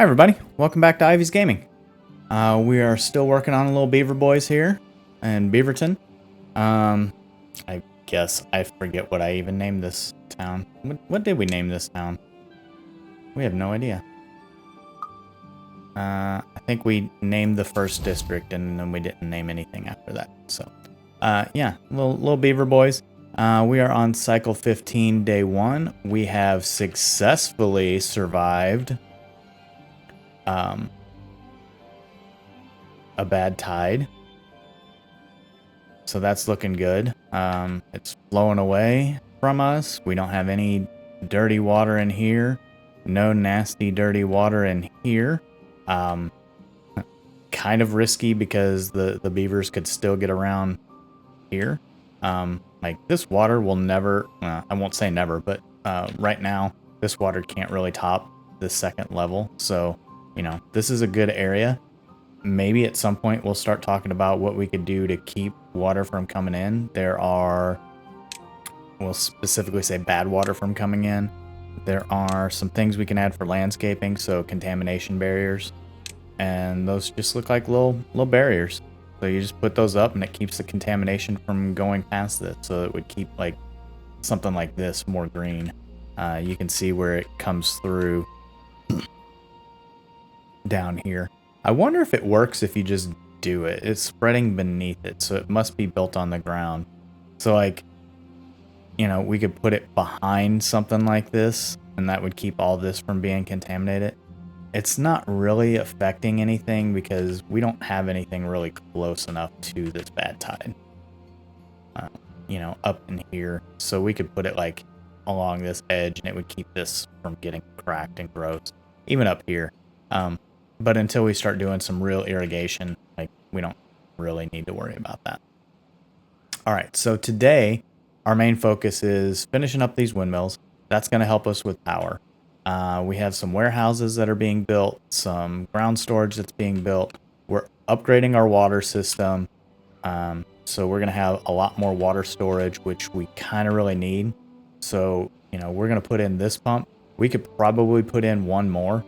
Hi everybody, welcome back to Ivy's Gaming. We are still working on little beaver boys here in Beaverton. I guess I forget what I even named this town. What did we name this town? We have no idea. I think we named the first district and then we didn't name anything after that. So, yeah, little beaver boys. We are on cycle 15, day 1. We have successfully survived a bad tide, so that's looking good. It's flowing away from us. We don't have any dirty water in here, no nasty dirty water in here. Kind of risky because the beavers could still get around here. Like this water will never, I won't say never, but right now this water can't really top the second level, so you know, this is a good area. Maybe at some point we'll start talking about what we could do to keep water from coming in. We'll specifically say bad water from coming in. There are some things we can add for landscaping, so contamination barriers. And those just look like little barriers. So you just put those up and it keeps the contamination from going past this. So it would keep like something like this more green. You can see where it comes through down here. I wonder if it works if you just do it. It's spreading beneath it, so it must be built on the ground. So like, you know, we could put it behind something like this and that would keep all this from being contaminated. It's not really affecting anything because we don't have anything really close enough to this bad tide. You know, up in here. So we could put it like along this edge and it would keep this from getting cracked and gross. Even up here. But until we start doing some real irrigation, like we don't really need to worry about that. All right, so today our main focus is finishing up these windmills. That's going to help us with power. We have some warehouses that are being built, some ground storage that's being built. We're upgrading our water system. So we're going to have a lot more water storage, which we kind of really need. So, you know, we're going to put in this pump. We could probably put in one more,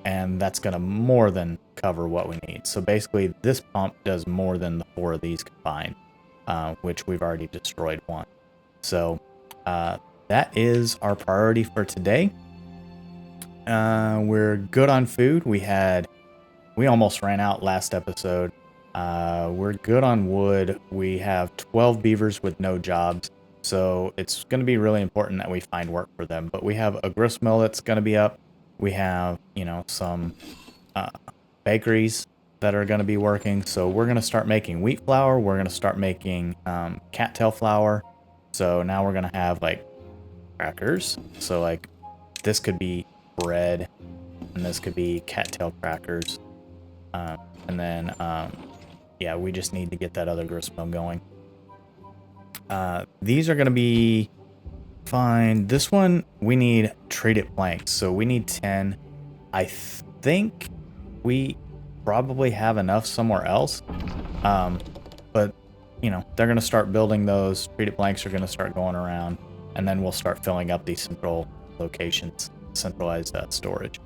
and that's going to more than cover what we need. So basically, this pump does more than the 4 of these combined, which we've already destroyed one. So that is our priority for today. We're good on food. We almost ran out last episode. We're good on wood. We have 12 beavers with no jobs. So it's going to be really important that we find work for them. But we have a grist mill that's going to be up. We have, you know, some bakeries that are going to be working. So we're going to start making wheat flour. We're going to start making cattail flour. So now we're going to have like crackers. So like this could be bread and this could be cattail crackers. And then, yeah, we just need to get that other grist mill going. These are going to be fine. This one, we need treated planks, so we need 10. I think we probably have enough somewhere else. But, you know, they're going to start building those. Treated planks are going to start going around, and then we'll start filling up these central locations, centralized storage.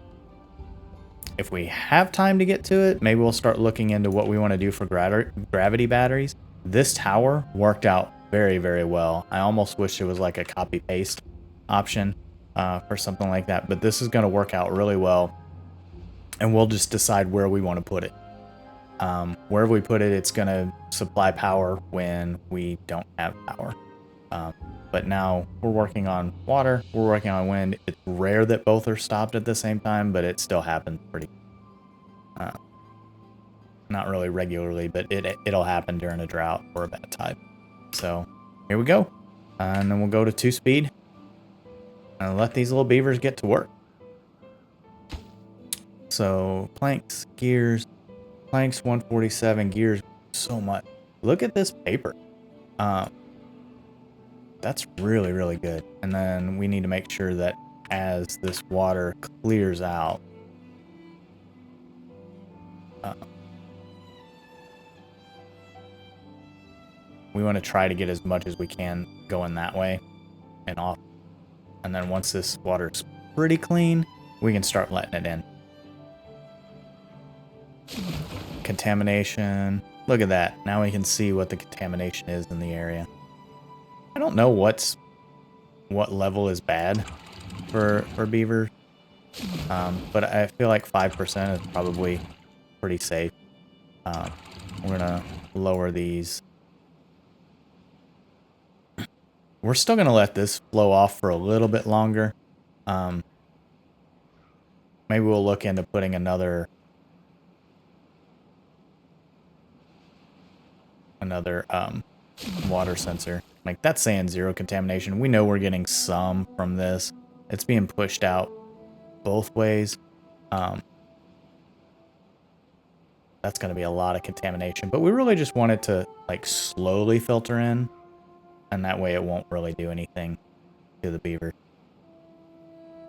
If we have time to get to it, maybe we'll start looking into what we want to do for gravity batteries. This tower worked out very, very well. I almost wish it was like a copy-paste option for something like that, but this is going to work out really well, and we'll just decide where we want to put it. Wherever we put it, it's going to supply power when we don't have power. But now we're working on water, we're working on wind. It's rare that both are stopped at the same time, but it still happens pretty, not really regularly, but it'll happen during a drought or a bad tide. So here we go. And then we'll go to 2-speed and let these little beavers get to work. So planks, gears, planks 147, gears so much. Look at this paper. That's really, really good. And then we need to make sure that as this water clears out, we want to try to get as much as we can going that way and off. And then once this water's pretty clean, we can start letting it in. Contamination. Look at that. Now we can see what the contamination is in the area. I don't know what level is bad for beaver, but I feel like 5% is probably pretty safe. We're gonna lower these. We're still gonna let this flow off for a little bit longer. Maybe we'll look into putting another water sensor. Like, that's saying 0 contamination. We know we're getting some from this. It's being pushed out both ways. That's going to be a lot of contamination, but we really just want it to like slowly filter in, and that way it won't really do anything to the beaver.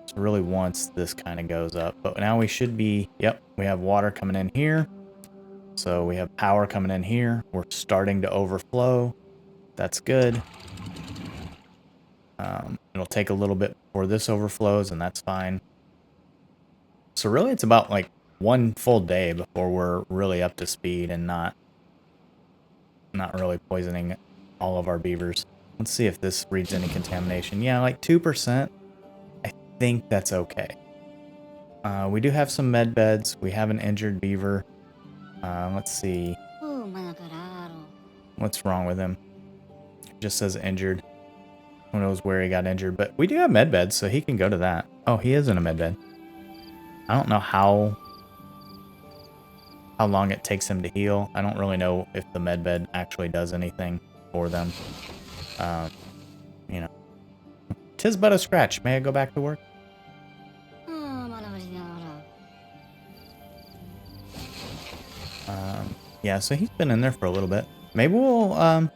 So really once this kind of goes up, but now we should be, yep, we have water coming in here. So we have power coming in here. We're starting to overflow. That's good. It'll take a little bit before this overflows, and that's fine. So really it's about like 1 full day before we're really up to speed and not really poisoning all of our beavers. Let's see if this reads any contamination. Yeah, like 2%. I think that's okay. We do have some med beds. We have an injured beaver. Let's see. What's wrong with him? It just says injured. Who knows where he got injured, but we do have med beds, so he can go to that. Oh, he is in a med bed. I don't know how long it takes him to heal. I don't really know if the med bed actually does anything for them. You know, 'tis but a scratch. May I go back to work? Yeah, so he's been in there for a little bit. Maybe we'll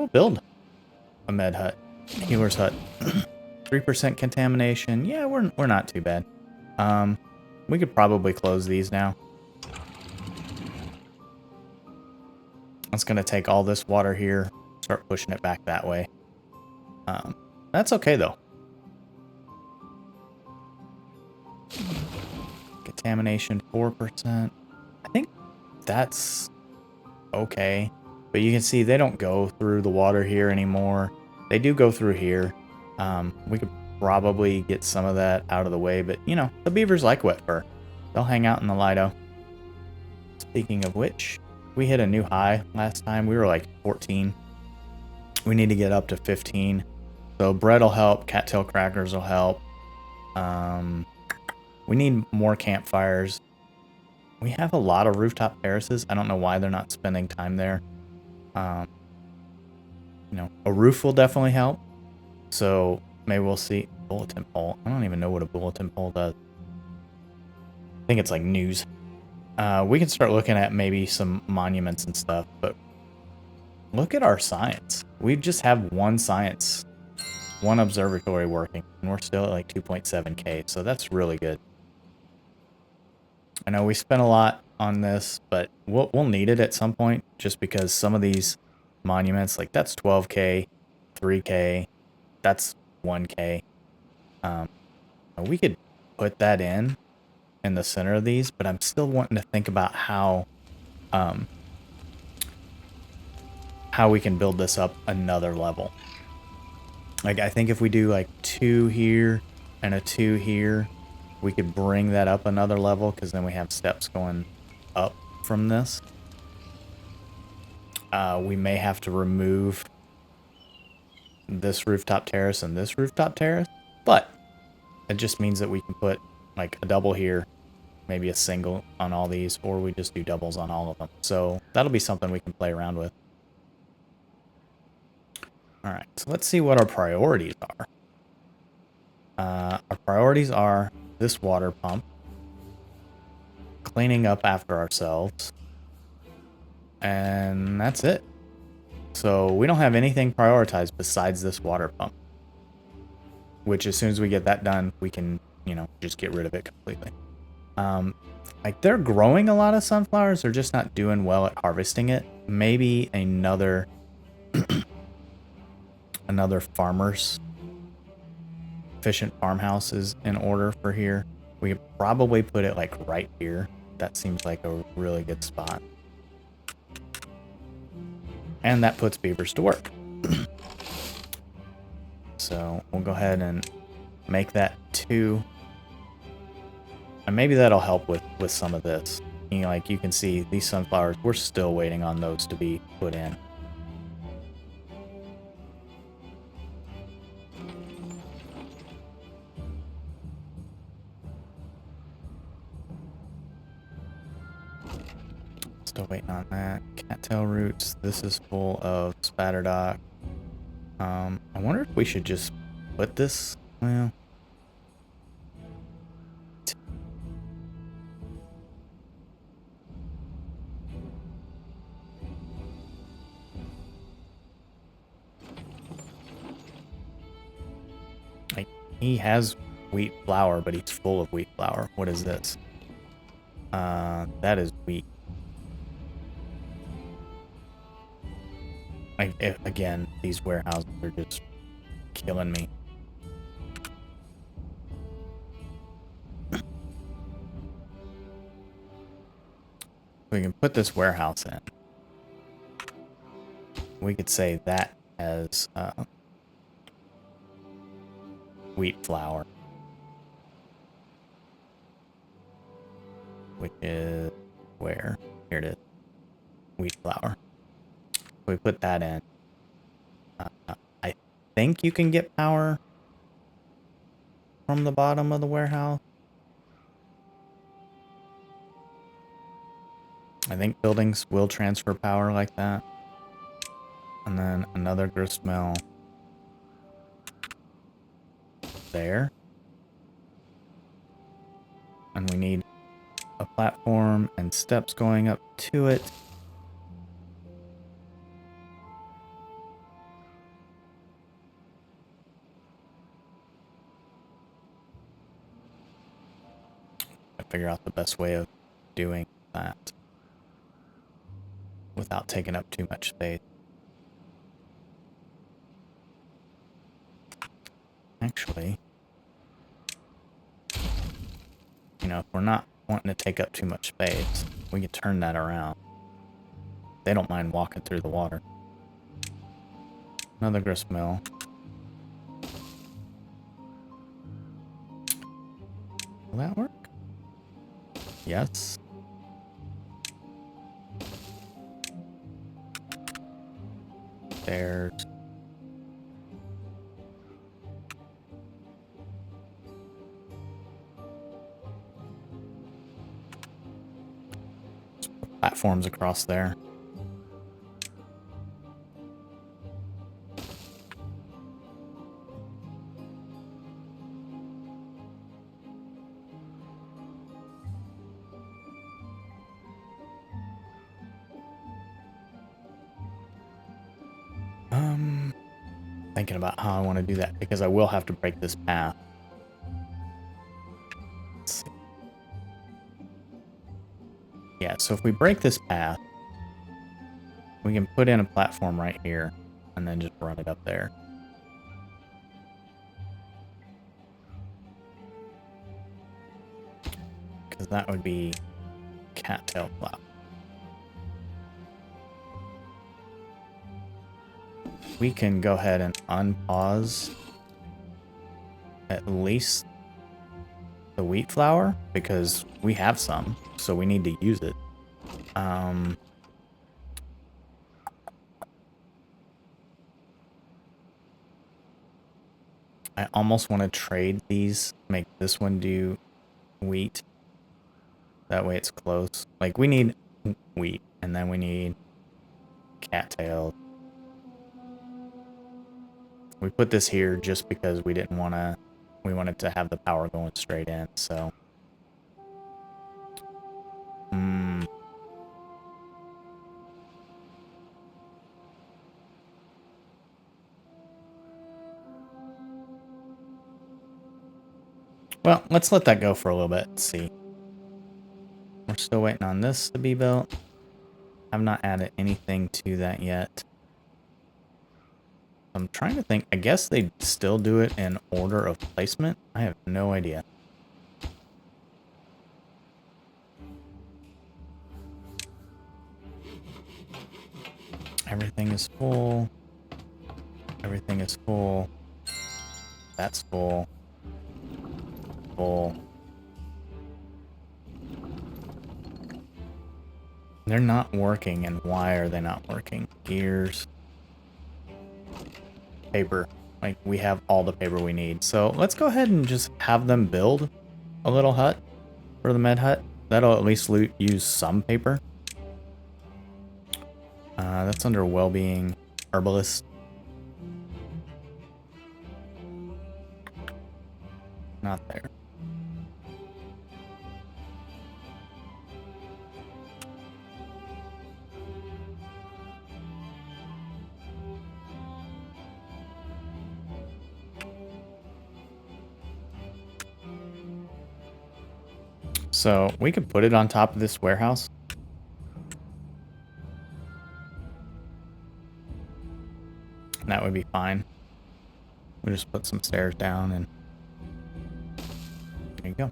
build a med hut, healer's hut. 3% contamination. Yeah, we're not too bad. We could probably close these now. That's gonna take all this water here, start pushing it back that way. That's okay though. Contamination 4%. I think that's okay. But you can see they don't go through the water here anymore. They do go through here. We could probably get some of that out of the way, but you know, the beavers like wet fur. They'll hang out in the Lido. Speaking of which, we hit a new high last time. We were like 14. We need to get up to 15. So bread will help. Cattail crackers will help. We need more campfires. We have a lot of rooftop terraces. I don't know why they're not spending time there. You know, a roof will definitely help. So maybe we'll see. Bulletin pole. I don't even know what a bulletin pole does. I think it's like news. We can start looking at maybe some monuments and stuff, but look at our science. We just have one observatory working, and we're still at like 2.7K, so that's really good. I know we spent a lot on this, but we'll need it at some point, just because some of these monuments, like that's 12K, 3K, that's 1K. We could put that in the center of these, but I'm still wanting to think about how we can build this up another level. Like, I think if we do like 2 here and a 2 here, we could bring that up another level, because then we have steps going up from this. We may have to remove this rooftop terrace and this rooftop terrace, but it just means that we can put like a double here, maybe a single on all these, or we just do doubles on all of them. So that'll be something we can play around with. All right, so let's see what our priorities are. Our priorities are this water pump, cleaning up after ourselves, and that's it. So we don't have anything prioritized besides this water pump, which as soon as we get that done, we can, you know, just get rid of it completely. Like, they're growing a lot of sunflowers, they're just not doing well at harvesting it. Maybe another farmer's efficient farmhouse is in order for here. We could probably put it like right here, that seems like a really good spot. And that puts beavers to work. So we'll go ahead and make that 2. And maybe that'll help with some of this. You know, like you can see these sunflowers, we're still waiting on those to be put in. Still waiting on that. Cattail roots. This is full of spatterdock. I wonder if we should just put this. Well, like he has wheat flour, but he's full of wheat flour. What is this? That is wheat. Again, these warehouses are just killing me. We can put this warehouse in. We could say that as wheat flour, which is where? Here it is. Wheat flour. We put that in. I think you can get power from the bottom of the warehouse. I think buildings will transfer power like that. And then another grist mill there. And we need a platform and steps going up to it. Figure out the best way of doing that without taking up too much space. Actually, you know, if we're not wanting to take up too much space, we can turn that around. They don't mind walking through the water. Another grist mill. Will that work? Yes. There's platforms across there. Thinking about how I want to do that because I will have to break this path. Let's see. Yeah, so if we break this path, we can put in a platform right here and then just run it up there. Because that would be cattail flower. We can go ahead and unpause at least the wheat flour because we have some, so we need to use it. I almost want to trade these, make this one do wheat. That way it's close. Like we need wheat and then we need cattail. We put this here just because we didn't want to, we wanted to have the power going straight in, so. Well, let's let that go for a little bit and see. We're still waiting on this to be built. I've not added anything to that yet. I'm trying to think. I guess they still do it in order of placement. I have no idea. Everything is full. Everything is full. That's full. Full. They're not working, and why are they not working? Gears. Paper. Like, we have all the paper we need. So let's go ahead and just have them build a little hut for the med hut. That'll at least use some paper. That's under well-being. Herbalist. Not there. So we could put it on top of this warehouse. And that would be fine. We'll just put some stairs down and there you go.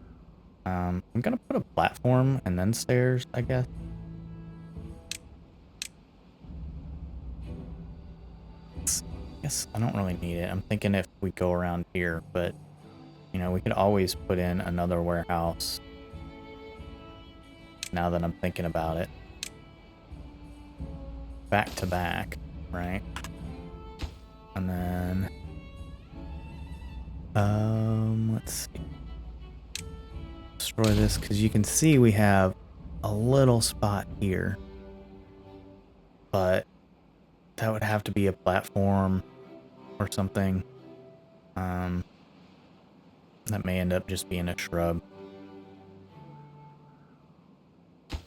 I'm gonna put a platform and then stairs, I guess. I guess I don't really need it. I'm thinking if we go around here, but you know, we could always put in another warehouse. Now that I'm thinking about it. Back to back, right? And then let's see. Destroy this because you can see we have a little spot here. But that would have to be a platform or something. That may end up just being a shrub.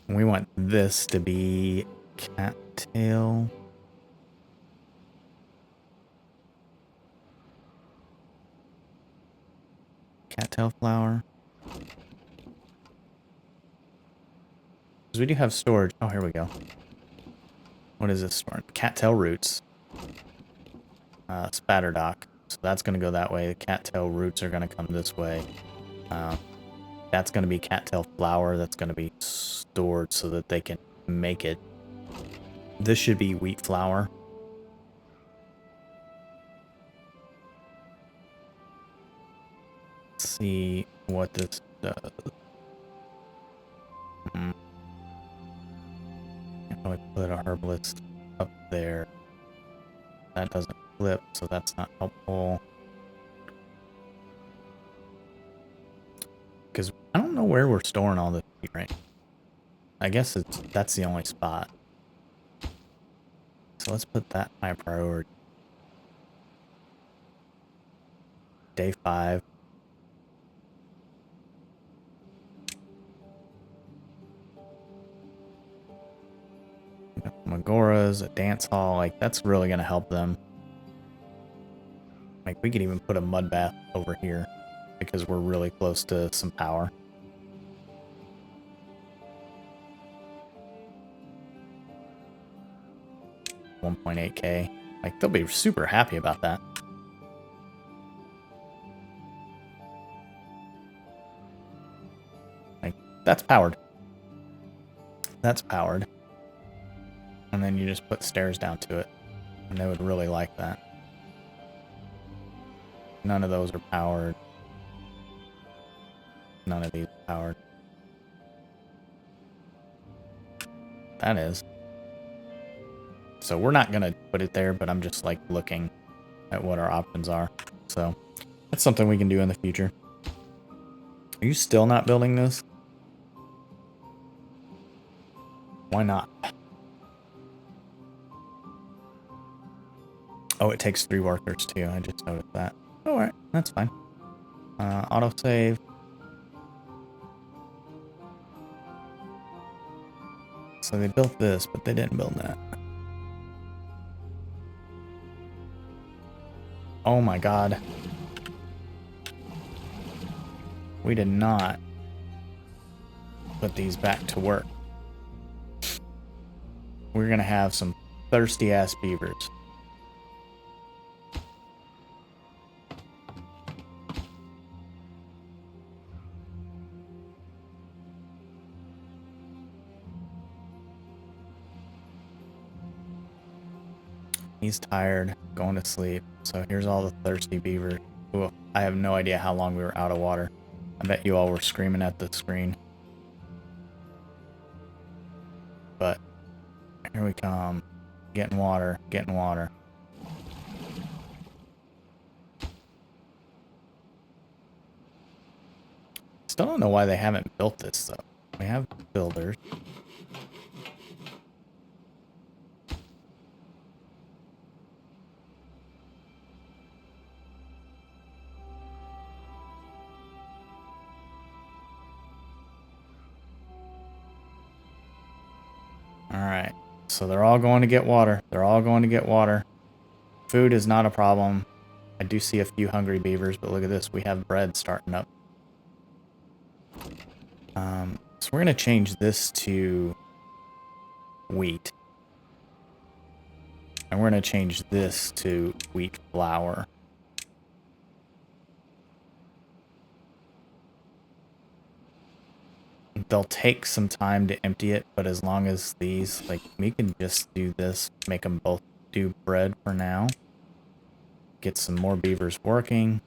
We want this to be cattail. Cattail flower. Because we do have storage. Oh, here we go. What is this storage? Cattail roots. Spatter dock. So that's going to go that way. The cattail roots are going to come this way. That's going to be cattail flour. That's going to be stored so that they can make it. This should be wheat flour. Let's see what this does. Can't really put a herbalist up there. That doesn't flip, so that's not helpful. Because I don't know where we're storing all this heat, right? I guess that's the only spot. So let's put that high priority. Day 5. Agoras, a dance hall, like that's really gonna help them. Like we could even put a mud bath over here because we're really close to some power. $1.8K. Like they'll be super happy about that. Like that's powered. That's powered. And then you just put stairs down to it. And they would really like that. None of those are powered. None of these are powered. That is. So we're not going to put it there, but I'm just like looking at what our options are. So that's something we can do in the future. Are you still not building this? Why not? Oh, it takes 3 workers too. I just noticed that. All right, that's fine. Autosave. So they built this, but they didn't build that. Oh my god. We did not put these back to work. We're gonna have some thirsty ass beavers. He's tired, going to sleep. So here's all the thirsty beavers. Ooh, I have no idea how long we were out of water. I bet you all were screaming at the screen. But here we come. Getting water, getting water. Still don't know why they haven't built this though. We have builders. Alright, so they're all going to get water. They're all going to get water. Food is not a problem. I do see a few hungry beavers, but look at this. We have bread starting up. So we're going to change this to wheat. And we're going to change this to wheat flour. They'll take some time to empty it, but as long as these, like, we can just do this, make them both do bread for now. Get some more beavers working.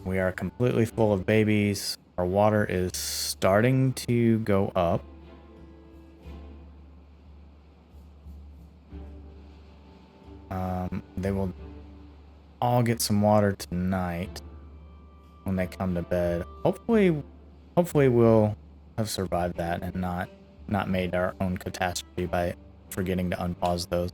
We are completely full of babies. Our water is starting to go up. They will all get some water tonight when they come to bed. Hopefully we'll have survived that and not made our own catastrophe by forgetting to unpause those.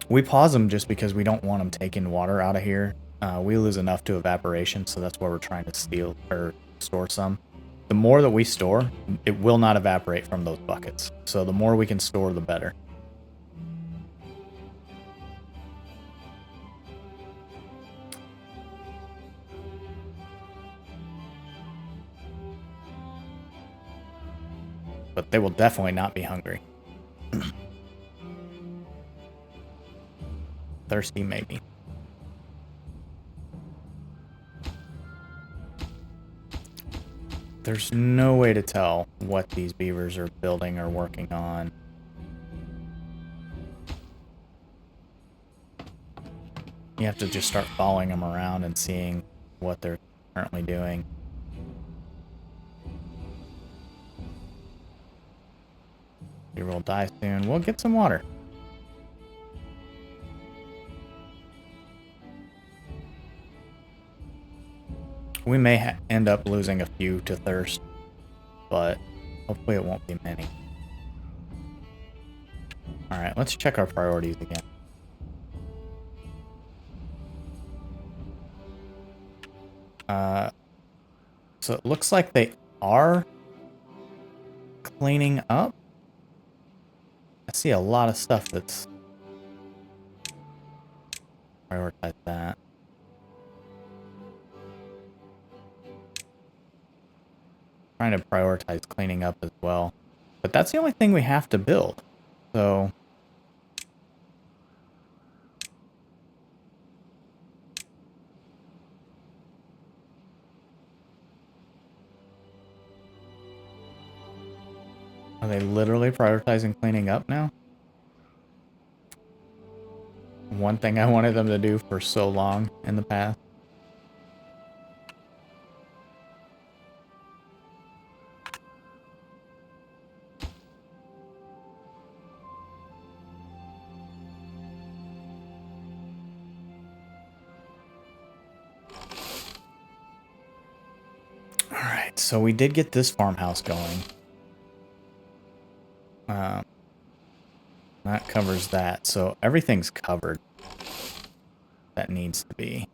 We pause them just because we don't want them taking water out of here. We lose enough to evaporation, so that's why we're trying to steal or store some. The more that we store, it will not evaporate from those buckets. So the more we can store, the better. But they will definitely not be hungry. Thirsty, maybe. There's no way to tell what these beavers are building or working on. You have to just start following them around and seeing what they're currently doing. Beaver will die soon. We'll get some water. We may end up losing a few to thirst, but hopefully it won't be many. Alright, let's check our priorities again. So it looks like they are cleaning up. I see a lot of stuff that's... Prioritize that. Trying to prioritize cleaning up as well. But that's the only thing we have to build. So... Are they literally prioritizing cleaning up now? One thing I wanted them to do for so long in the past. Alright, so we did get this farmhouse going. That covers that, so everything's covered that needs to be.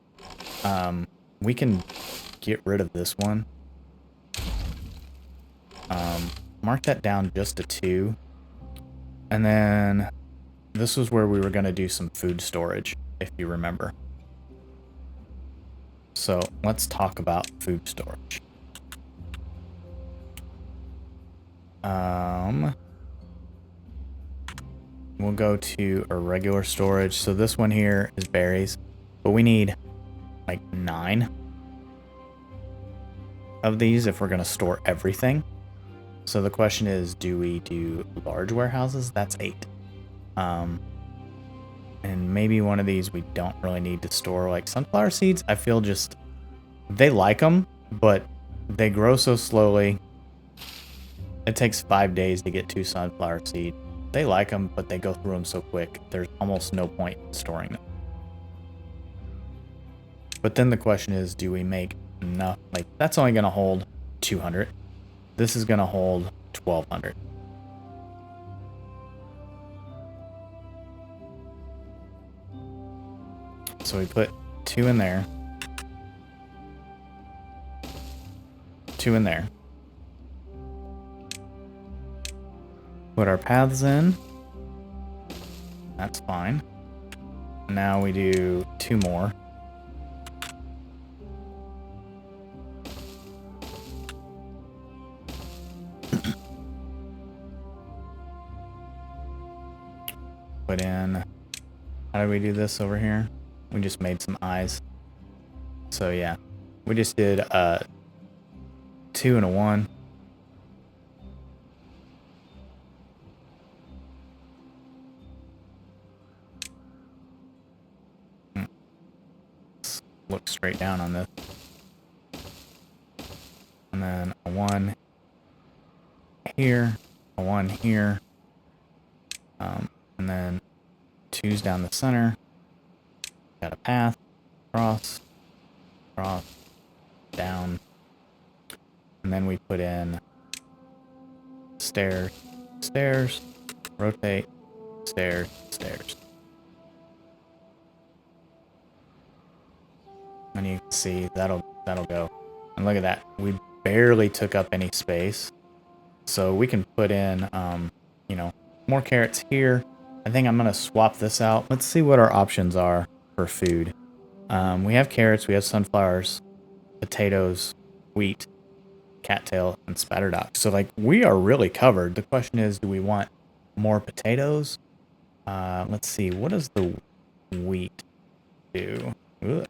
We can get rid of this one. Mark that down just to 2. And then this was where we were going to do some food storage, if you remember. So let's talk about food storage. We'll go to a regular storage. So this one here is berries, but we need like 9 of these if we're going to store everything. So the question is, do we do large warehouses? That's 8. And maybe one of these we don't really need to store. Like sunflower seeds, I feel just, they like them, but they grow so slowly. It takes 5 days to get 2 sunflower seeds. They like them, but they go through them so quick, there's almost no point in storing them. But then the question is, do we make enough? Like, that's only going to hold 200. This is going to hold 1,200. So we put 2 in there. 2 in there. Put our paths in. That's fine. Now we do 2 more. Put in, how do we do this over here? We just made some eyes. So yeah, we just did 2 and a 1. Let's look straight down on this. And then a 1 here, a 1 here. And then 2's down the center. Got a path, cross, cross, down. And then we put in stairs, stairs, rotate, stairs, stairs. And you can see that'll go. And look at that. We barely took up any space. So we can put in, you know, more carrots here. I think I'm going to swap this out. Let's see what our options are for food. We have carrots, we have sunflowers, potatoes, wheat, cattail, and spatterdock. So, like, we are really covered. The question is, do we want more potatoes? Let's see. What does the wheat do? Ugh.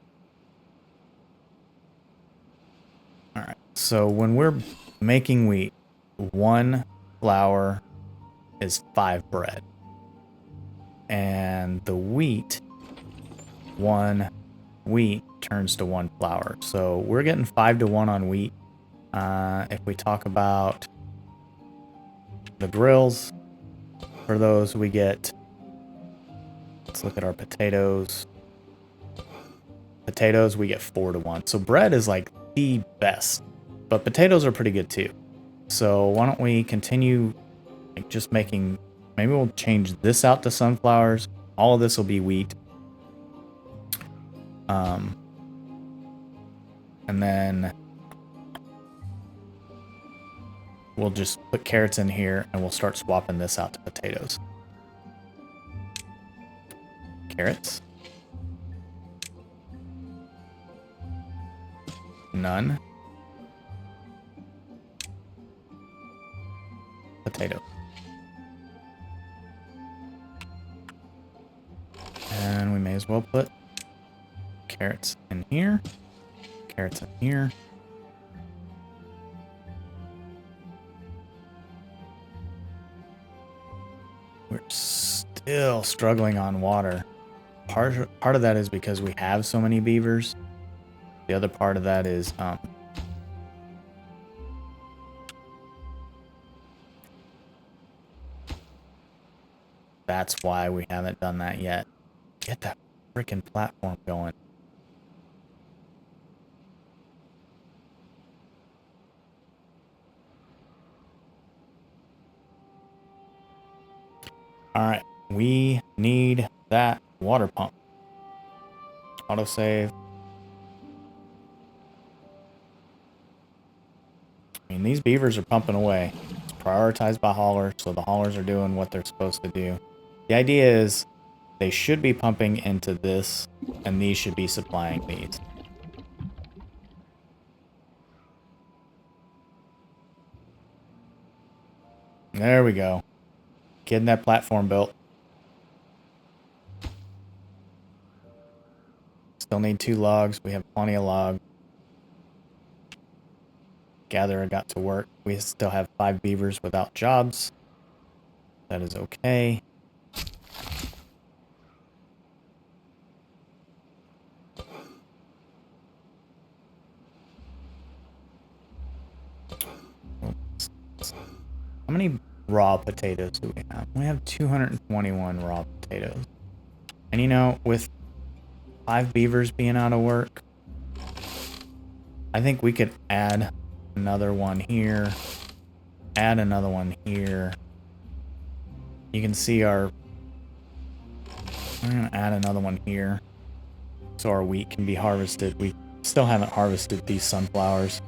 All right. So when we're making wheat, 1 flour is 5 bread. And the wheat, 1 wheat turns to 1 flour. So we're getting 5 to 1 on wheat. If we talk about the grills, for those we get, let's look at our potatoes. Potatoes, we get 4 to 1. So bread is like the best, but potatoes are pretty good too. So why don't we continue like just making, maybe we'll change this out to sunflowers. All of this will be wheat. And then we'll just put carrots in here and we'll start swapping this out to potatoes. Carrots. None. Potato. And we may as well put carrots in here. Carrots in here. We're still struggling on water. Part of that is because we have so many beavers. The other part of that is that's why we haven't done that yet. Get that freaking platform going. Alright, we need that water pump. Autosave. I mean, these beavers are pumping away. It's prioritized by haulers, so the haulers are doing what they're supposed to do. The idea is they should be pumping into this, and these should be supplying these. There we go. Getting that platform built. Still need 2 logs. We have plenty of logs. gatherer got to work. We still have 5 beavers without jobs. That is okay. How many raw potatoes do we have? We have 221 raw potatoes. And you know, with 5 beavers being out of work, I think we could add another one here. Add another one here. You can see our... I'm going to add another one here so our wheat can be harvested. We still haven't harvested these sunflowers.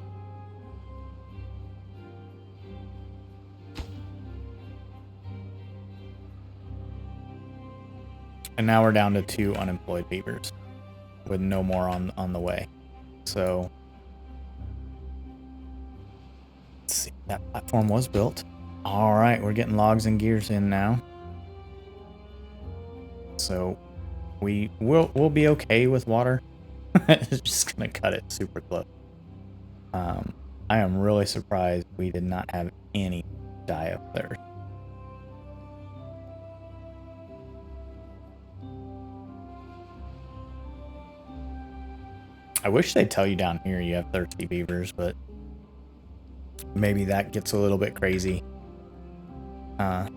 And now we're down to 2 unemployed beavers with no more on the way. So let's see, that platform was built. All right, we're getting logs and gears in now. So we'll be okay with water. It's just gonna cut it super close. I am really surprised we did not have any die of thirst. I wish they'd tell you down here you have thirsty beavers, but maybe that gets a little bit crazy.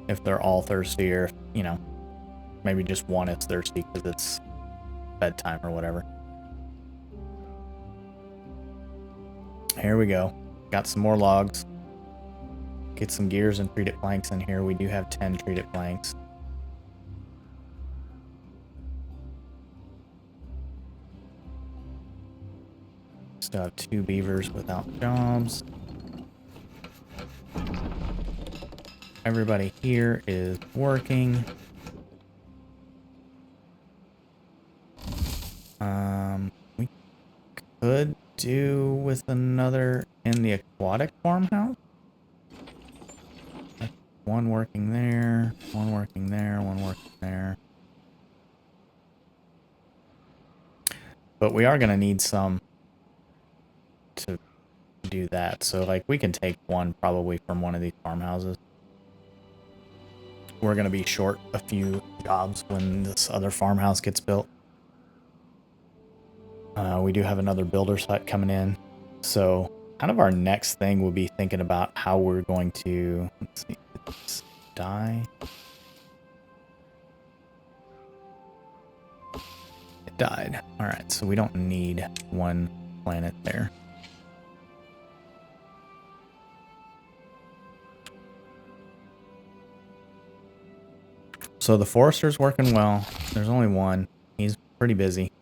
If they're all thirsty, or, you know, maybe just one is thirsty because it's bedtime or whatever. Here we go. Got some more logs. Get some gears and treated planks in here. We do have 10 treated planks. Still have 2 beavers without jobs. Everybody here is working. We could do with another in the aquatic farmhouse. One working there, one working there, one working there. But we are going to need some to do that. So, like, we can take one probably from one of these farmhouses. We're going to be short a few jobs when this other farmhouse gets built. We do have another builder's hut coming in. So, kind of our next thing will be thinking about how we're going to... Let's see. It's die. It died. Alright, so we don't need one planet there. So the forester's working well. There's only one. He's pretty busy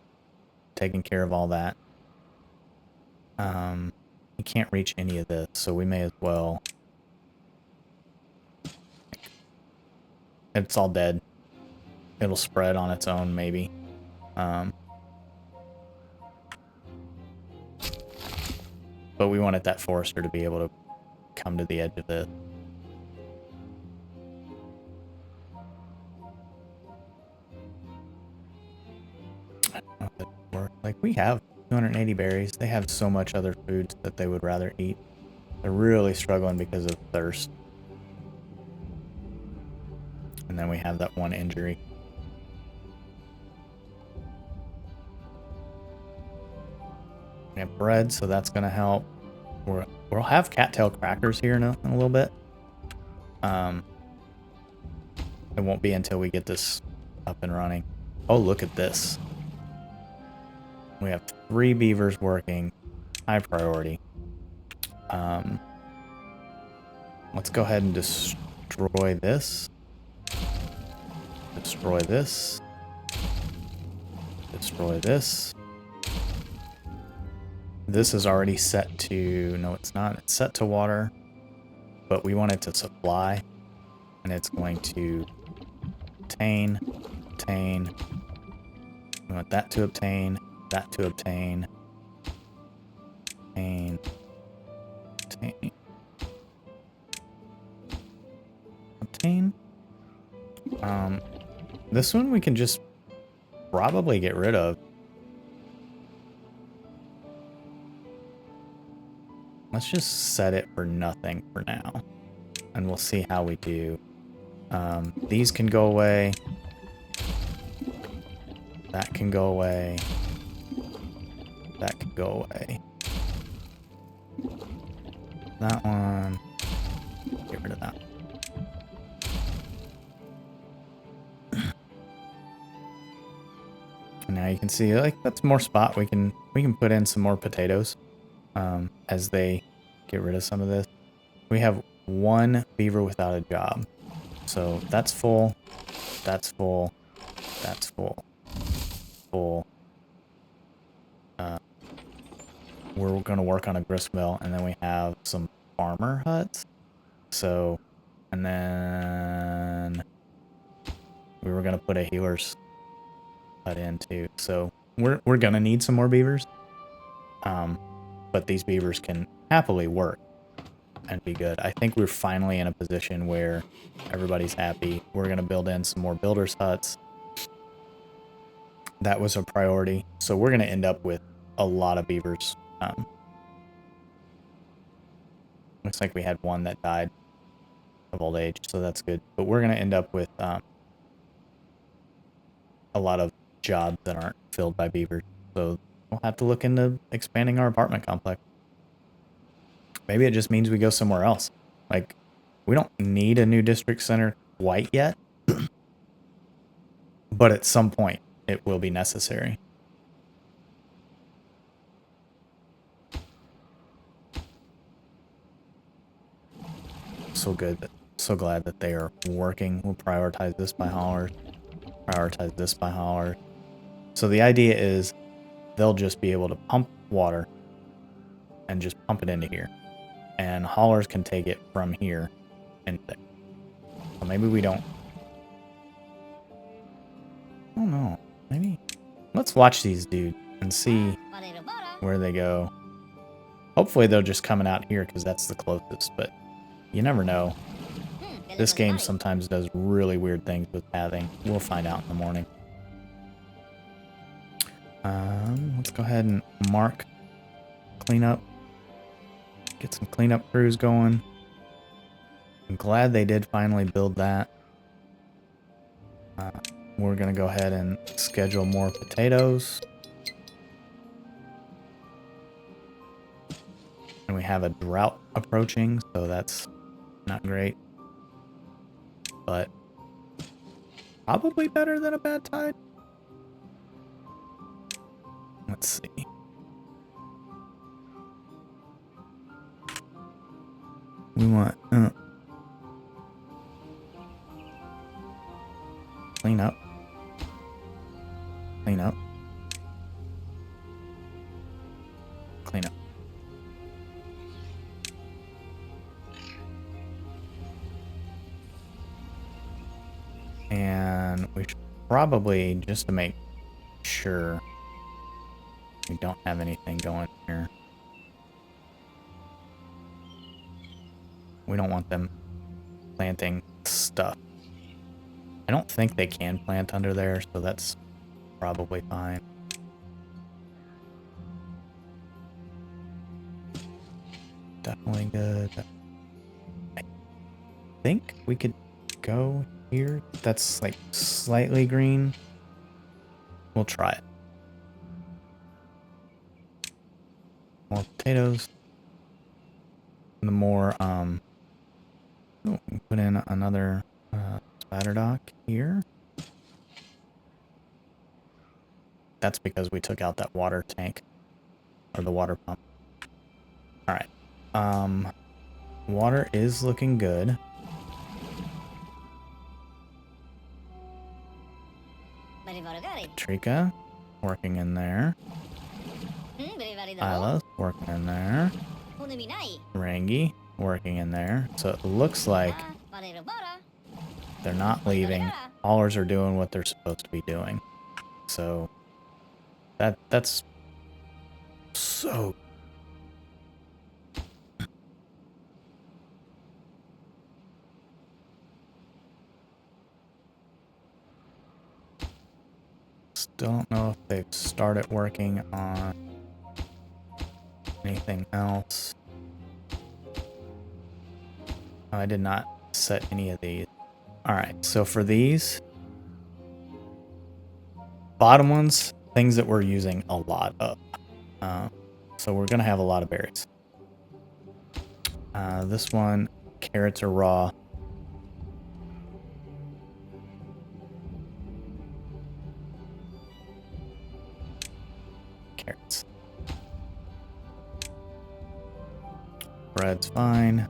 taking care of all that. He can't reach any of this, so we may as well. It's all dead. It'll spread on its own, maybe. But we wanted that forester to be able to come to the edge of this. Like, we have 280 berries. They have so much other foods that they would rather eat. They're really struggling because of thirst. And then we have that one injury. We have bread, so that's going to help. We'll have cattail crackers here in a little bit. It won't be until we get this up and running. Oh, look at this. We have 3 beavers working. High priority. Let's go ahead and destroy this. Destroy this. Destroy this. This is already set to... No, it's not. It's set to water. But we want it to supply. And it's going to obtain. Obtain. We want that to obtain. That to obtain. Obtain. Obtain. Obtain. This one we can just probably get rid of. Let's just set it for nothing for now. And we'll see how we do. These can go away. That can go away. That can go away. That one. Get rid of that. And now you can see, like, that's more spot. We can put in some more potatoes as they get rid of some of this. We have one beaver without a job. So that's full. That's full. That's full. Full. We're going to work on a grist mill, and then we have some farmer huts. So, and then we were going to put a healer's hut in too. So we're going to need some more beavers. But these beavers can happily work and be good. I think we're finally in a position where everybody's happy. We're going to build in some more builders huts. That was a priority. So we're going to end up with a lot of beavers. Looks like we had one that died of old age, so that's good. But we're going to end up with a lot of jobs that aren't filled by beavers. So we'll have to look into expanding our apartment complex. Maybe it just means we go somewhere else. Like, we don't need a new district center quite yet. But at some point, it will be necessary. So good. So glad that they are working. We'll prioritize this by haulers. Prioritize this by haulers. So the idea is they'll just be able to pump water and just pump it into here. And haulers can take it from here and there. So maybe we don't. I don't know. Maybe. Let's watch these dudes and see where they go. Hopefully they're just coming out here because that's the closest, but you never know. This game sometimes does really weird things with pathing. We'll find out in the morning. Let's go ahead and mark cleanup. Get some cleanup crews going. I'm glad they did finally build that. We're going to go ahead and schedule more potatoes. And we have a drought approaching, so that's not great. But probably better than a bad tide. Let's see. We want clean up. Clean up. Clean up. And we should probably, just to make sure we don't have anything going here. We don't want them planting stuff. I don't think they can plant under there, so that's probably fine. Definitely good. I think we could go here. That's like slightly green. We'll try it. More potatoes. The more, oh, we can put in another spatter dock here. That's because we took out that water tank, or the water pump. All right. Water is looking good. Trika working in there. Isla's working in there. Rangi working in there. So it looks like they're not leaving. Haulers are doing what they're supposed to be doing. So that's so still don't know if they've started working on anything else. I did not set any of these. All right, so for these bottom ones, things that we're using a lot of. So we're gonna have a lot of berries. This one, carrots are raw. Carrots. Bread's fine.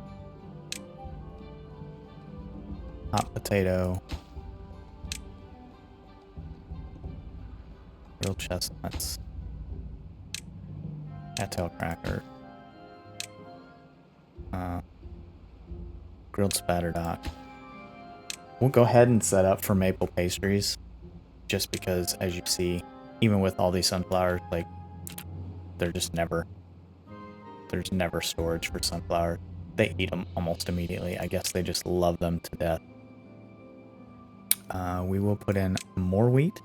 Hot potato. Grilled chestnuts. Cattail cracker. Grilled spatterdock. We'll go ahead and set up for maple pastries, just because, as you see, even with all these sunflowers, like, there's never storage for sunflowers. They eat them almost immediately. I guess they just love them to death. We will put in more wheat.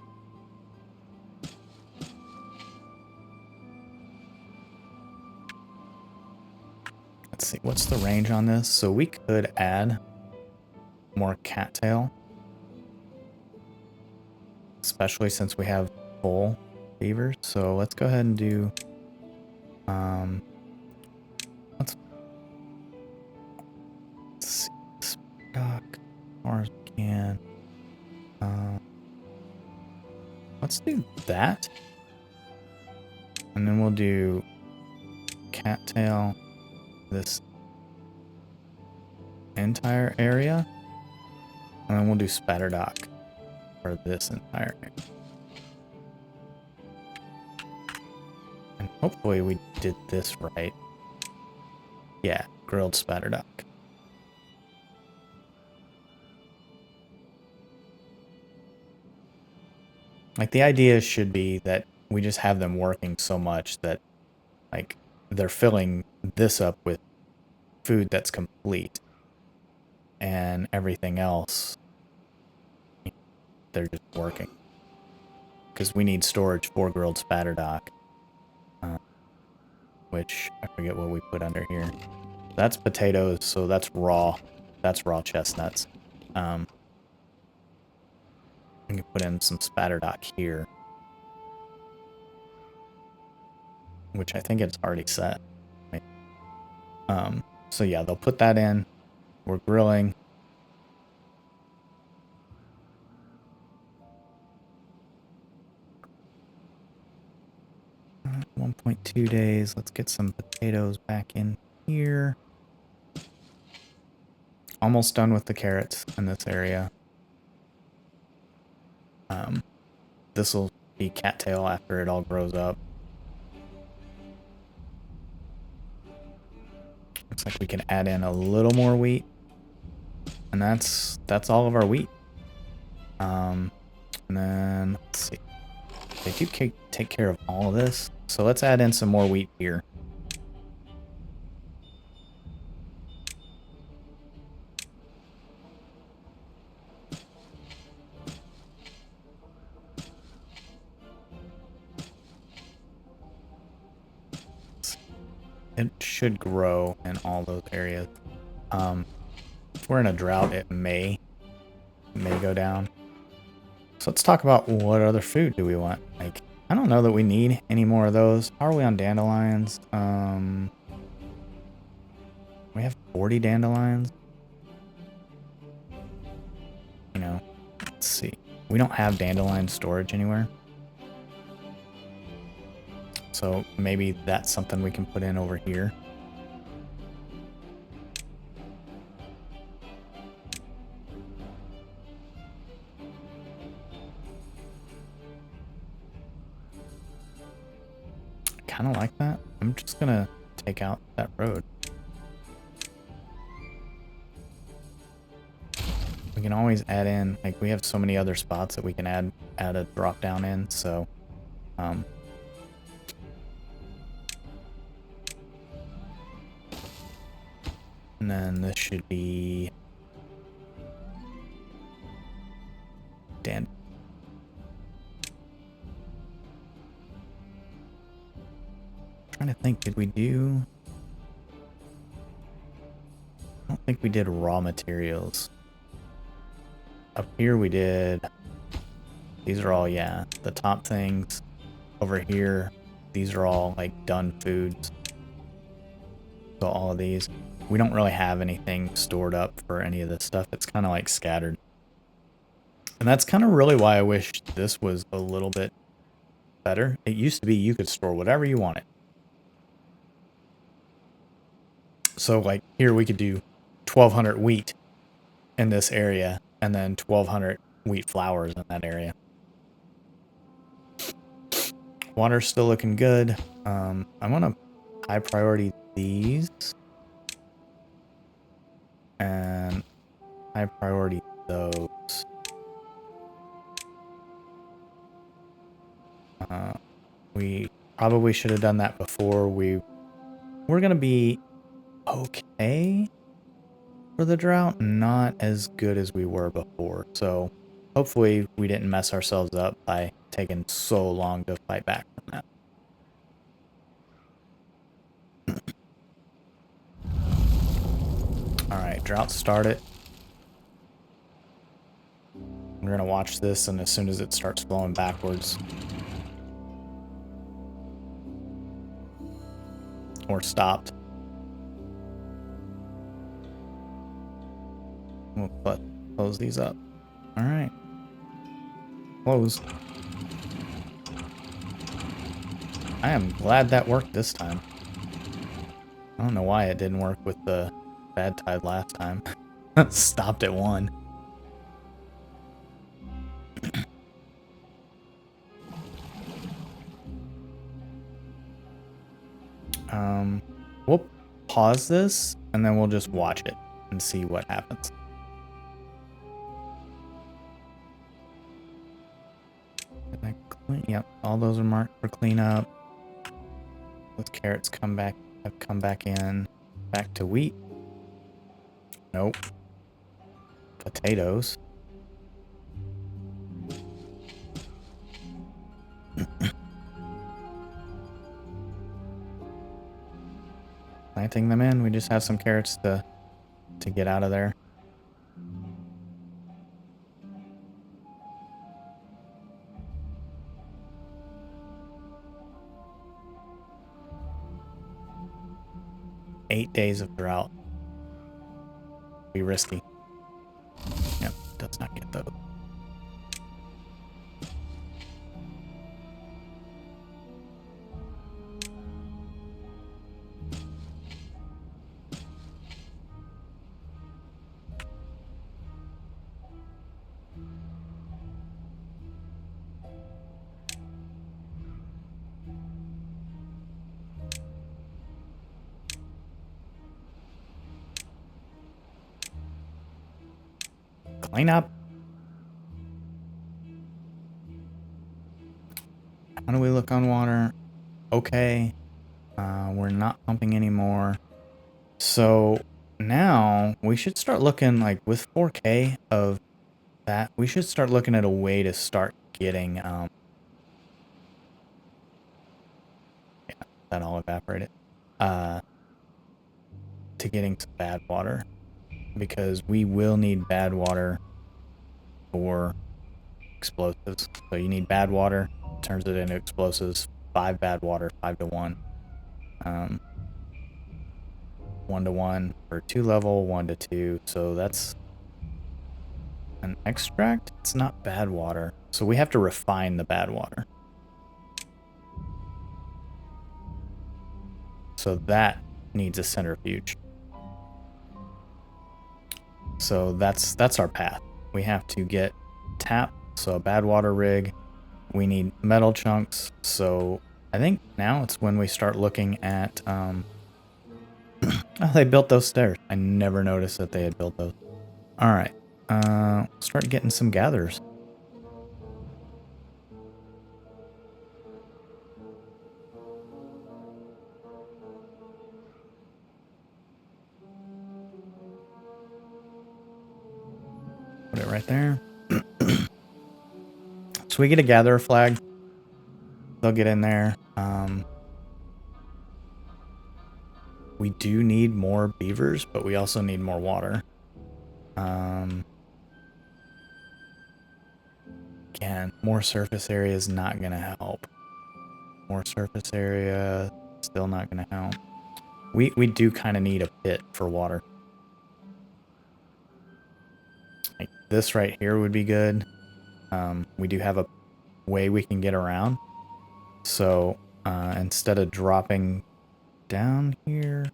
Let's see, what's the range on this? So we could add more cattail, especially since we have full beavers. So let's go ahead and do, let's see, stock as far as we can. Let's do that. And then we'll do cattail this entire area. And then we'll do spatterdock for this entire area. And hopefully we did this right. Yeah, grilled spatterdock. Like, the idea should be that we just have them working so much that, like, they're filling this up with food that's complete, and everything else, they're just working. Because we need storage for grilled spatterdock, which I forget what we put under here. That's potatoes, so that's raw. That's raw chestnuts. We can put in some spatterdock here, which I think it's already set. Right? So yeah, they'll put that in. We're grilling. Uh, 1.2 days. Let's get some potatoes back in here. Almost done with the carrots in this area. This will be cattail after it all grows up. Looks like we can add in a little more wheat. And that's all of our wheat. And then, let's see. They do take care of all of this. So let's add in some more wheat here. It should grow in all those areas. If we're in a drought, it may go down. So let's talk about what other food do we want. Like, I don't know that we need any more of those. How are we on dandelions? We have 40 dandelions. You know, let's see. We don't have dandelion storage anywhere. So maybe that's something we can put in over here. Kind of like that. I'm just gonna take out that road. We can always add in, like, we have so many other spots that we can add a drop down in, so and then this should be Dan. Trying to think, did we do? I don't think we did raw materials. Up here we did, these are all, yeah, the top things. Over here, these are all like done foods. So all of these, we don't really have anything stored up for any of this stuff. It's kind of like scattered. And that's kind of really why I wish this was a little bit better. It used to be you could store whatever you wanted. So like here we could do 1,200 wheat in this area and then 1,200 wheat flours in that area. Water's still looking good. I want to high priority these and high priority those. We probably should have done that before. We're gonna be okay for the drought, not as good as we were before. So hopefully we didn't mess ourselves up by taking so long to fight back from that. All right, drought started. We're gonna watch this, and as soon as it starts flowing backwards or stopped, we'll close these up. All right, close. I am glad that worked this time. I don't know why it didn't work with the bad tide last time. Stopped at 1. We'll pause this and then we'll just watch it and see what happens. Yep, all those are marked for cleanup. Those carrots have come back in. Back to wheat. Nope. Potatoes. Planting them in. We just have some carrots to get out of there. Eight days of drought. Be risky. Yep, does not get those. Clean up. How do we look on water? Okay. We're not pumping anymore. So now we should start looking, like with 4K of that, we should start looking at a way to start getting, yeah, that all evaporated, to getting some bad water, because we will need bad water for explosives. So you need bad water, turns it into explosives, 5 bad water, 5 to 1. 1 to 1 for 2 level, 1 to 2. So that's an extract. It's not bad water. So we have to refine the bad water. So that needs a centrifuge. So that's our path. We have to get tap, so a bad water rig. We need metal chunks. So I think now it's when we start looking at oh, they built those stairs. I never noticed that they had built those. All right. Start getting some gatherers. Put it right there. So we get a gatherer flag. They'll get in there. We do need more beavers, but we also need more water. Again, more surface area is not going to help. More surface area, still not going to help. We do kind of need a pit for water. Like this right here would be good. We do have a way we can get around. So instead of dropping down here,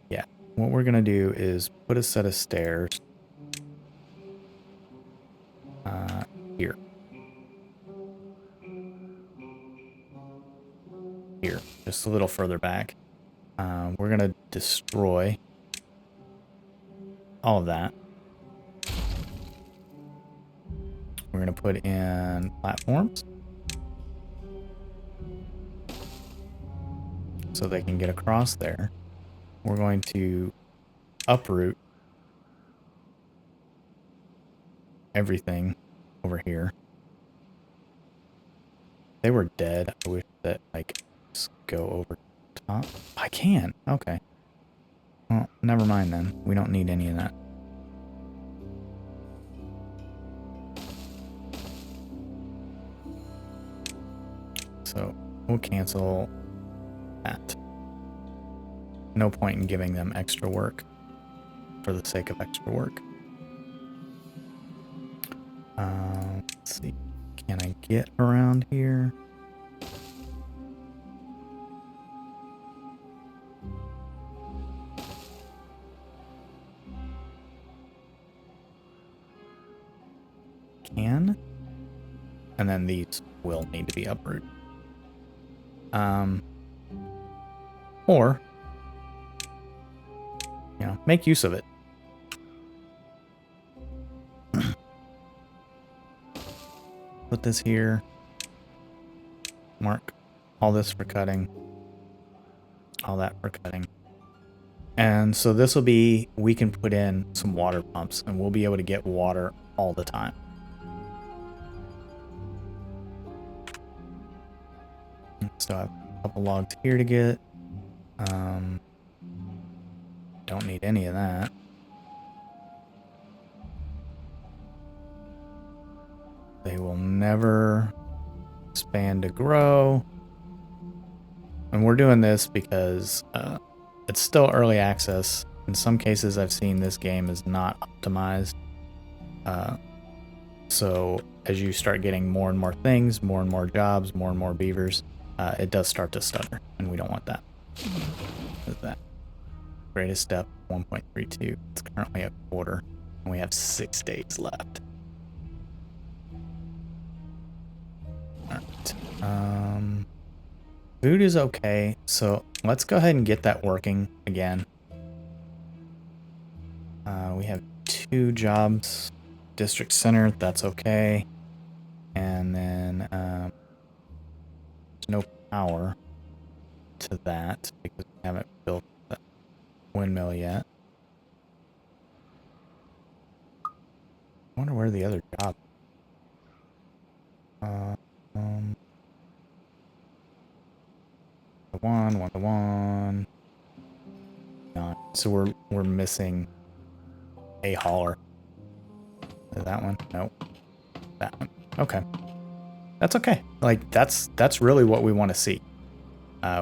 yeah, what we're going to do is put a set of stairs here. Here, just a little further back. We're going to destroy all of that. We're going to put in platforms so they can get across there. We're going to uproot everything over here. They were dead. I wish that I could just go over top. I can. Okay. Well, never mind then. We don't need any of that. So we'll cancel that. No point in giving them extra work for the sake of extra work. Let's see. Can I get around here? Can. And then these will need to be uprooted. Or, you know, make use of it. Put this here. Mark all this for cutting. All that for cutting. And so this will be, we can put in some water pumps and we'll be able to get water all the time. Still have a couple logs here to get. Don't need any of that. They will never expand to grow. And we're doing this because it's still early access. In some cases I've seen this game is not optimized. So as you start getting more and more things, more and more jobs, more and more beavers, it does start to stutter, and we don't want that. What is that? Greatest step, 1.32. It's currently a quarter, and we have 6 days left. Alright. Food is okay, so let's go ahead and get that working again. We have 2 jobs. District center, that's okay. And then there's no power to that because we haven't built the windmill yet. I wonder where the other job one to one. So we're missing a hauler. Is that one? Nope. That one. Okay. That's okay. Like that's really what we want to see.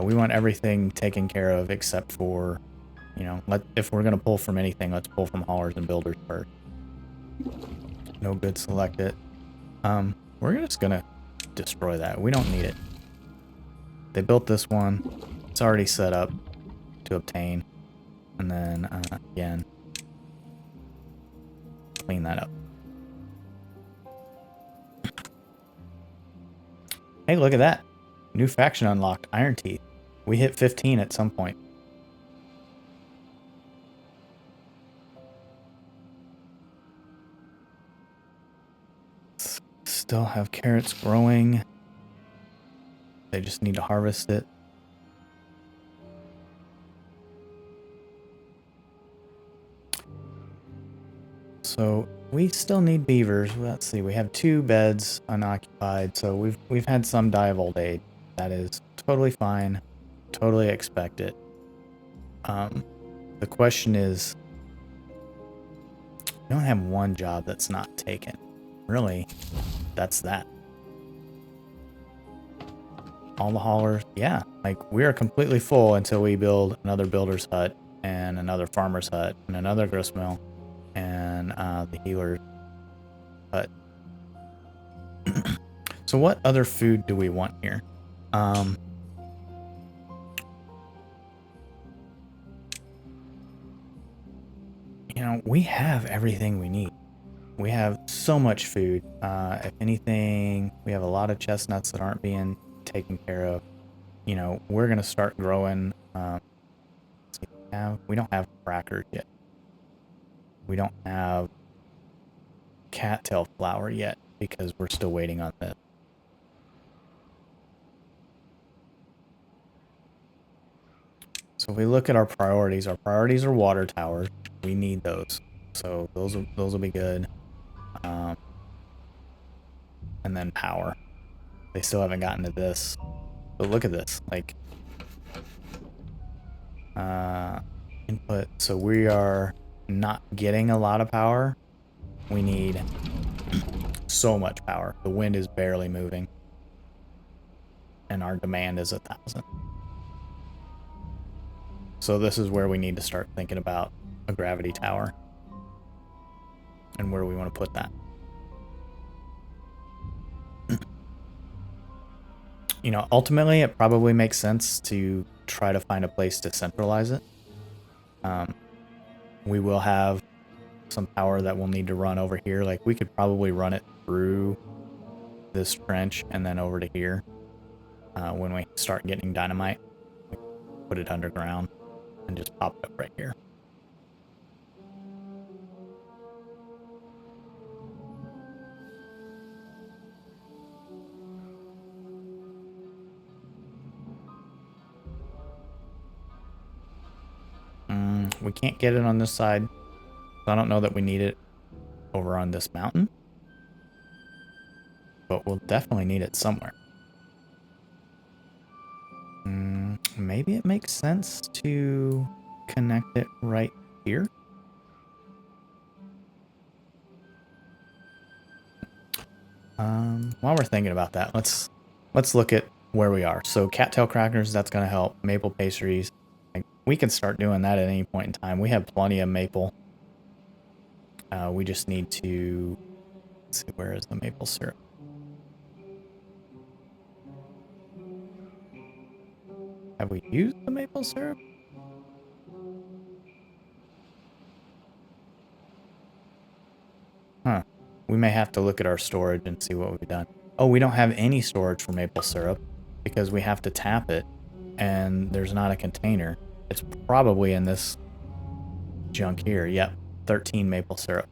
We want everything taken care of except for, you know, if we're gonna pull from anything, let's pull from haulers and builders first. No good, select it. We're just gonna destroy that. We don't need it. They built this one. It's already set up to obtain. And then again, clean that up. Hey, look at that. New faction unlocked, Iron Teeth. We hit 15 at some point. Still have carrots growing. They just need to harvest it. So we still need beavers. Let's see, we have 2 beds unoccupied, so we've had some die of old age. That is totally fine. Totally expect it. The question is, we don't have one job that's not taken. Really, that's that. All the haulers, yeah. Like, we are completely full until we build another builder's hut and another farmer's hut and another grist mill and the healer's hut. So what other food do we want here? You know, we have everything we need. We have so much food. If anything, we have a lot of chestnuts that aren't being taken care of. You know, we're going to start growing. We don't have crackers yet. We don't have cattail flour yet because we're still waiting on this. So if we look at our priorities are water towers. We need those. So those will be good. And then power. They still haven't gotten to this. But look at this. Like, input. So we are not getting a lot of power. We need so much power. The wind is barely moving. And our demand is 1,000. So this is where we need to start thinking about a gravity tower. And where we want to put that. You know, ultimately, it probably makes sense to try to find a place to centralize it. We will have some power that we'll need to run over here. Like, we could probably run it through this trench and then over to here. When we start getting dynamite, we put it underground and just pop it up right here. We can't get it on this side. So I don't know that we need it over on this mountain. But we'll definitely need it somewhere. Maybe it makes sense to connect it right here. While we're thinking about that, let's look at where we are. So cattail crackers, that's going to help. Maple pastries, like, we can start doing that at any point in time. We have plenty of maple. We just need to, let's see, where is the maple syrup? Have we used the maple syrup? Huh. We may have to look at our storage and see what we've done. Oh, we don't have any storage for maple syrup because we have to tap it and there's not a container. It's probably in this junk here. Yep. 13 maple syrup.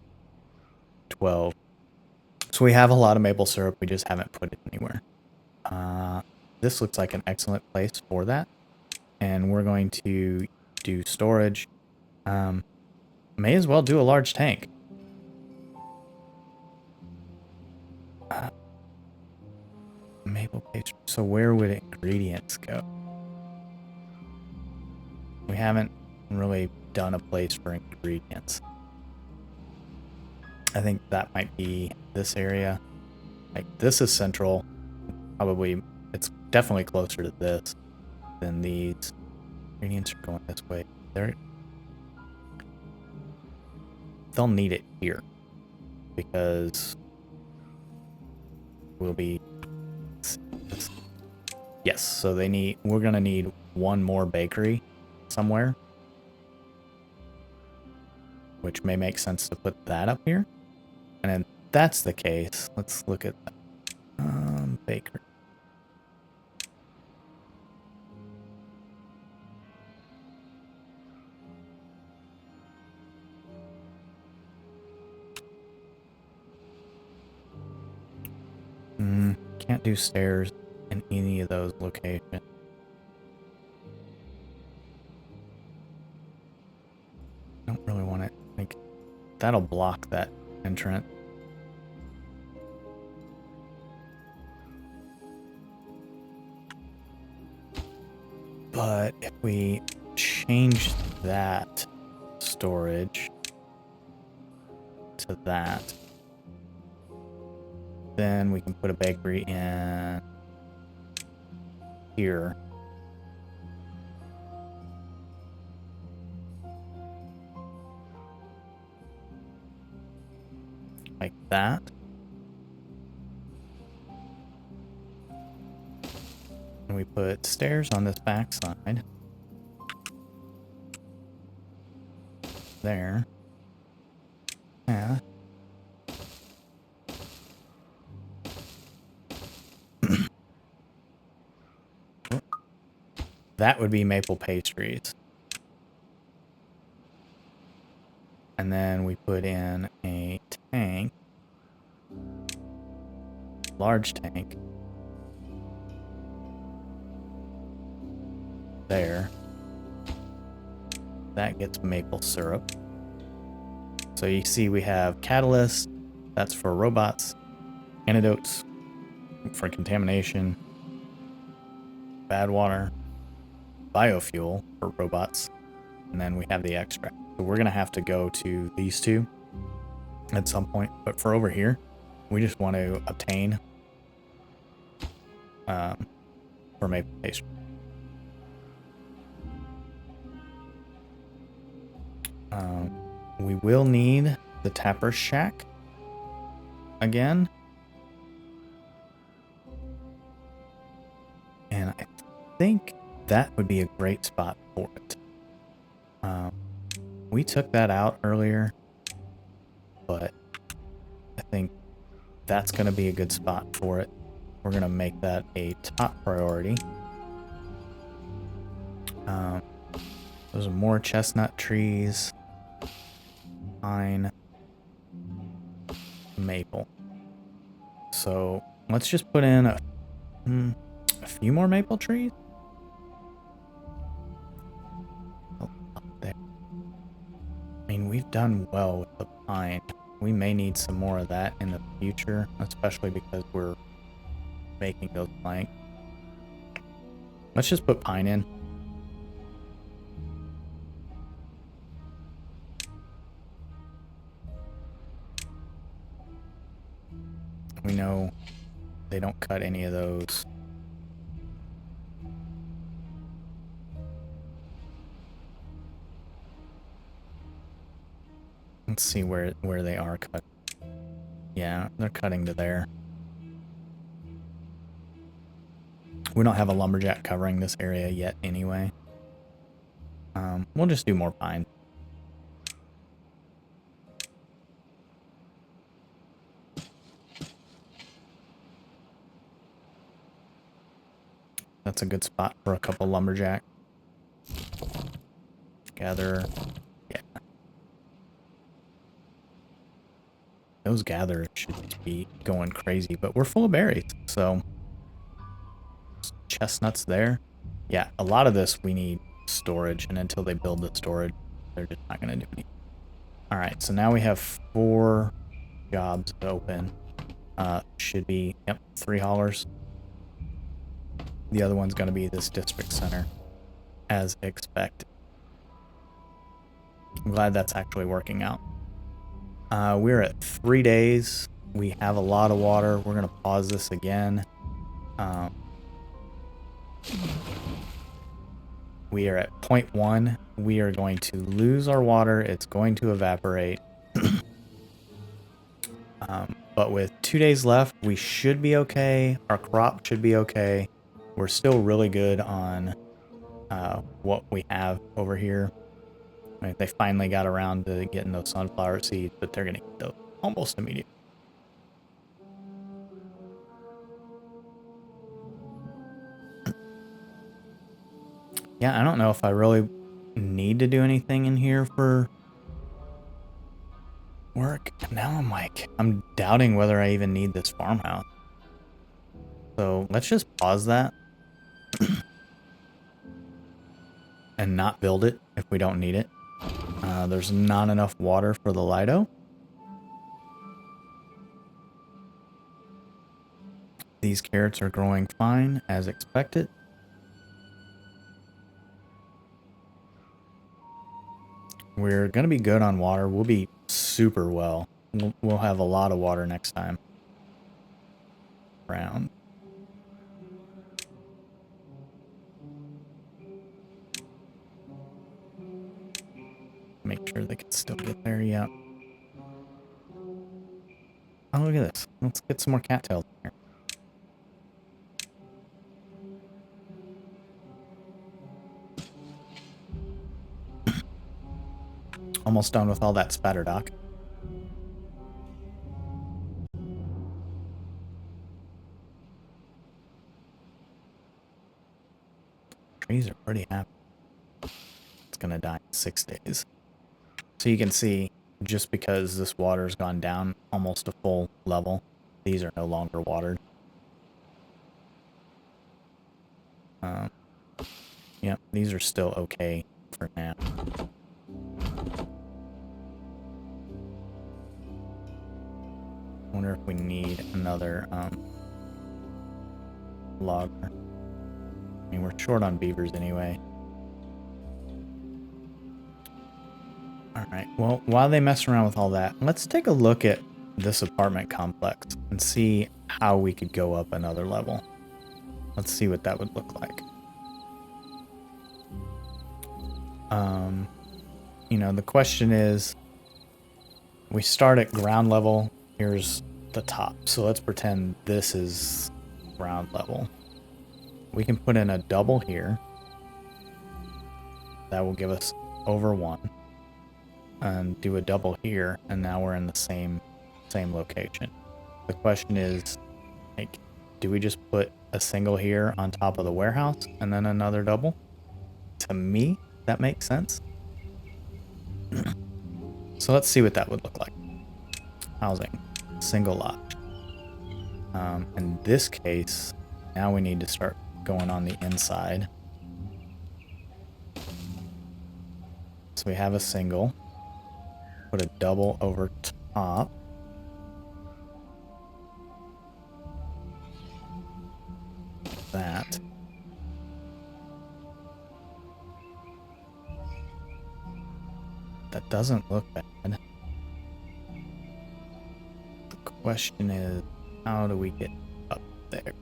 12. So we have a lot of maple syrup. We just haven't put it anywhere. This looks like an excellent place for that. And we're going to do storage. May as well do a large tank. Maple paste. So where would ingredients go? We haven't really done a place for ingredients. I think that might be this area. Like, this is central. Probably, it's definitely closer to this than these. Ingredients are going this way. They'll need it here because we'll be. Yes, so we're gonna need one more bakery somewhere, which may make sense to put that up here. And if that's the case, let's look at that. Bakery. Can't do stairs in any of those locations. Don't really want it. Like, that'll block that entrance. But if we change that storage to that, then we can put a bakery in here. Like that. And we put stairs on this back side. There. Yeah. That would be maple pastries. And then we put in a tank. Large tank. There. That gets maple syrup. So you see we have catalyst, that's for robots, antidotes for contamination, bad water, biofuel for robots, and then we have the extract. So we're gonna have to go to these two at some point, but for over here, we just want to obtain for maple pastry. We will need the tapper shack again. And I think that would be a great spot for it. We took that out earlier, but I think that's going to be a good spot for it. We're going to make that a top priority. Those are more chestnut trees. Pine, maple. So let's just put in a few more maple trees. Oh, up there. I mean, we've done well with the pine. We may need some more of that in the future, especially because we're making those planks. Let's just put pine in. We know they don't cut any of those. Let's see where they are cut. Yeah, they're cutting to there. We don't have a lumberjack covering this area yet anyway. We'll just do more pine. That's a good spot for a couple lumberjack. Gather. Yeah. Those gatherers should be going crazy, but we're full of berries, so chestnuts there. Yeah, a lot of this we need storage, and until they build the storage, they're just not going to do anything. All right, so now we have 4 jobs open. Should be, yep, 3 haulers. The other one's going to be this district center, as expected. I'm glad that's actually working out. We're at 3 days. We have a lot of water. We're going to pause this again. We are at 0.1. We are going to lose our water. It's going to evaporate. But with 2 days left, we should be okay. Our crop should be okay. We're still really good on what we have over here. I mean, they finally got around to getting those sunflower seeds, but they're going to get those almost immediately. Yeah, I don't know if I really need to do anything in here for work. Now I'm like, I'm doubting whether I even need this farmhouse. So let's just pause that and not build it if we don't need it. There's not enough water for the Lido. These carrots are growing fine as expected. We're going to be good on water. We'll be super well. We'll have a lot of water next time round. Make sure they can still get there. Yeah. Oh, look at this. Let's get some more cattails in here. Almost done with all that spatter dock. Trees are pretty happy. It's gonna die in 6 days. So you can see, just because this water's gone down almost a full level, these are no longer watered. Yeah, these are still okay for now. Wonder if we need another logger. I mean, we're short on beavers anyway. Alright, well, while they mess around with all that, let's take a look at this apartment complex and see how we could go up another level. Let's see what that would look like. You know, the question is, we start at ground level, here's the top. So let's pretend this is ground level. We can put in a double here. That will give us over 1. And do a double here, and now we're in the same location. The question is, like, do we just put a single here on top of the warehouse and then another double? To me, that makes sense. So let's see what that would look like. Housing, single lot. In this case, now we need to start going on the inside. So we have a single. Put a double over top. That. That doesn't look bad. The question is, how do we get up there?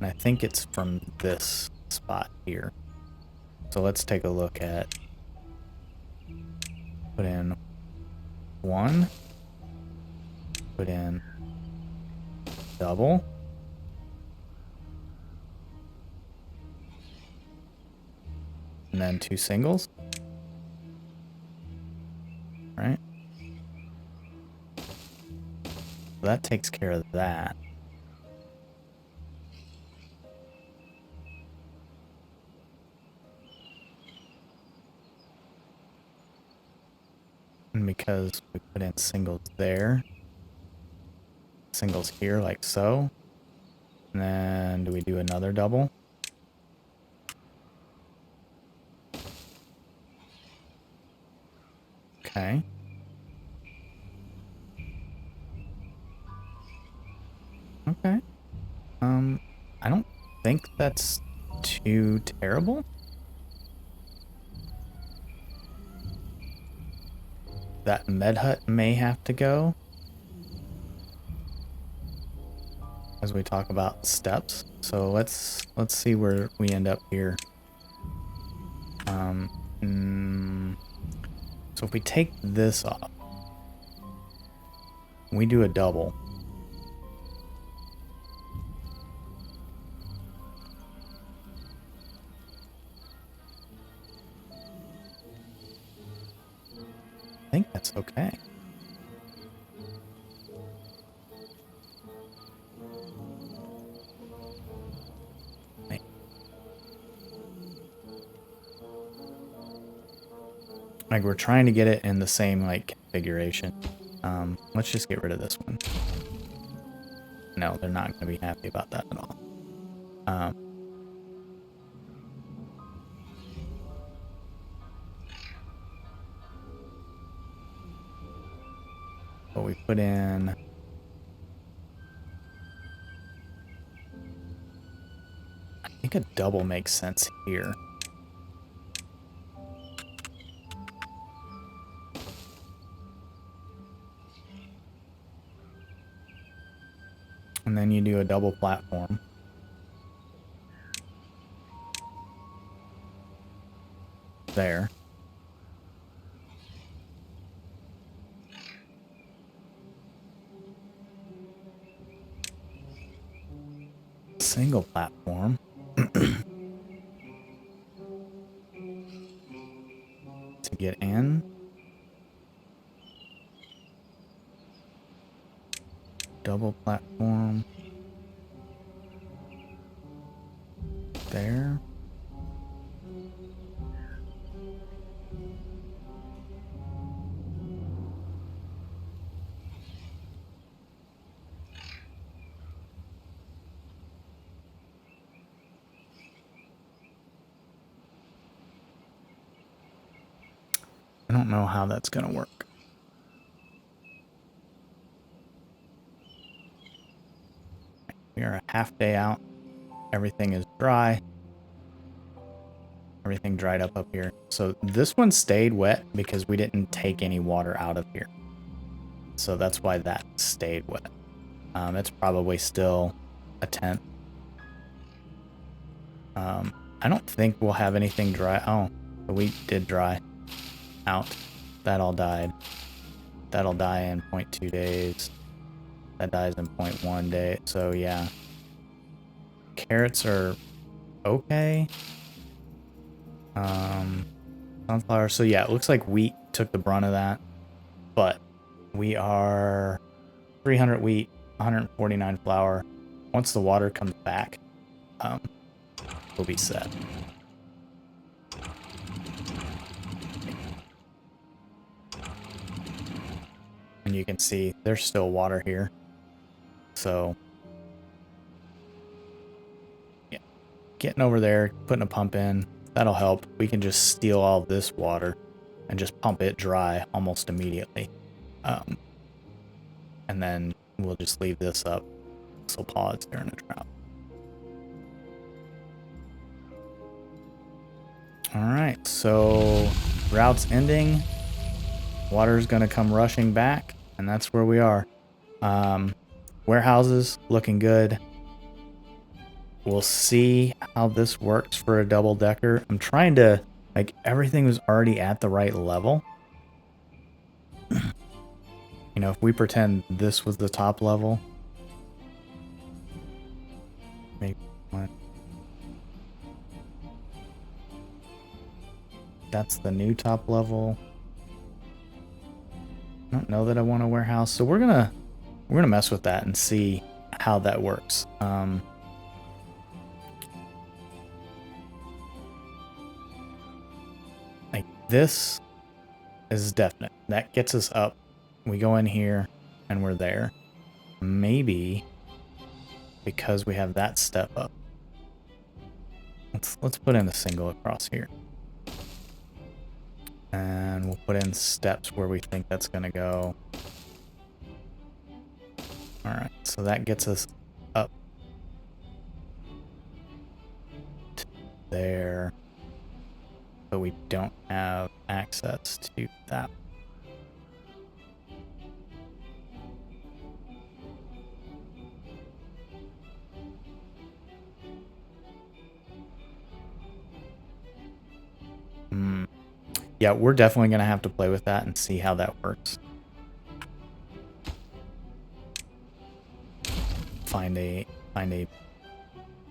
And I think it's from this spot here. So let's take a look at, put in 1, put in double, and then 2 singles. Right? So that takes care of that. And because we put in singles there, singles here like so, and then do we do another double? Okay. Okay. I don't think that's too terrible. That med hut may have to go as we talk about steps. So let's see where we end up here. So if we take this off, we do a double. I think that's okay. Like, we're trying to get it in the same, like, configuration. Let's just get rid of this one. No, they're not going to be happy about that at all. But we put in... I think a double makes sense here. And then you do a double platform. There. Single platform. To get in. Double platform. There. I don't know how that's going to work. We are a half day out. Everything is dry. Everything dried up here. So this one stayed wet because we didn't take any water out of here. So that's why that stayed wet. It's probably still a 10th. I don't think we'll have anything dry. Oh, the wheat did dry out. That all died. That'll die in 0.2 days. That dies in 0.1 day. So yeah. Carrots are okay. Sunflower. So yeah, it looks like wheat took the brunt of that. But we are 300 wheat, 149 flour. Once the water comes back, we'll be set. And you can see there's still water here. So yeah, getting over there, putting a pump in, that'll help. We can just steal all this water and just pump it dry almost immediately. And then we'll just leave this up. This will pause during a drought. Alright, so drought's ending. Water's going to come rushing back, and that's where we are. Warehouses looking good. We'll see how this works for a double decker. I'm trying to, like, everything was already at the right level. You know, if we pretend this was the top level, maybe one. That's the new top level. I don't know that I want a warehouse, so we're gonna mess with that and see how that works. Like this is definite. That gets us up. We go in here and we're there. Maybe because we have that step up. Let's put in a single across here. And we'll put in steps where we think that's going to go. Alright, so that gets us up to there. But we don't have access to that. Yeah, we're definitely going to have to play with that and see how that works. Find the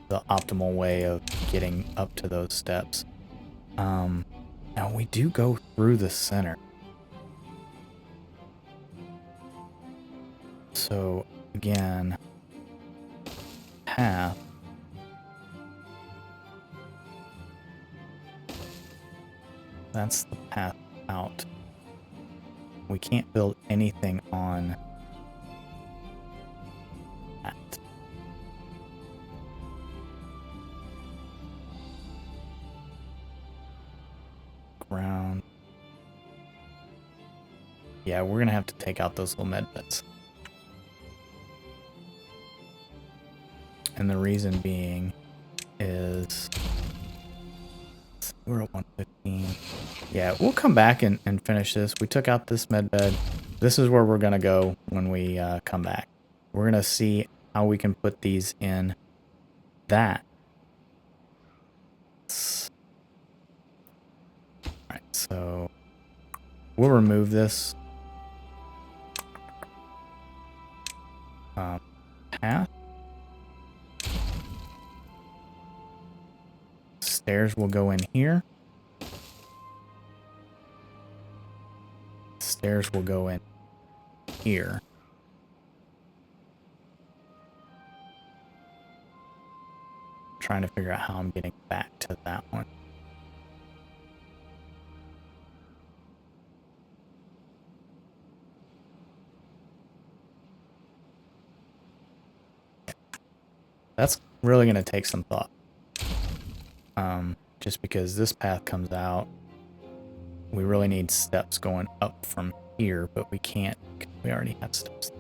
optimal way of getting up to those steps. Now we do go through the center. So again, path. That's the path out. We can't build anything on that. Ground. Yeah, we're gonna have to take out those little med beds. And the reason being is we're at 115. Yeah, we'll come back and finish this. We took out this med bed. This is where we're going to go when we come back. We're going to see how we can put these in that. Alright, so we'll remove this path. Stairs will go in here. Stairs will go in here. Trying to figure out how I'm getting back to that one. That's really going to take some thought. Just because this path comes out, we really need steps going up from here, but we can't. We already have steps.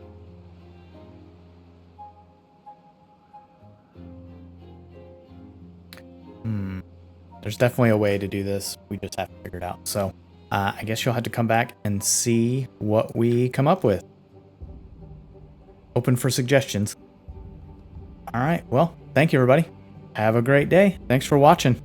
There's definitely a way to do this. We just have to figure it out. So I guess you'll have to come back and see what we come up with. Open for suggestions. All right. Well, thank you, everybody. Have a great day. Thanks for watching.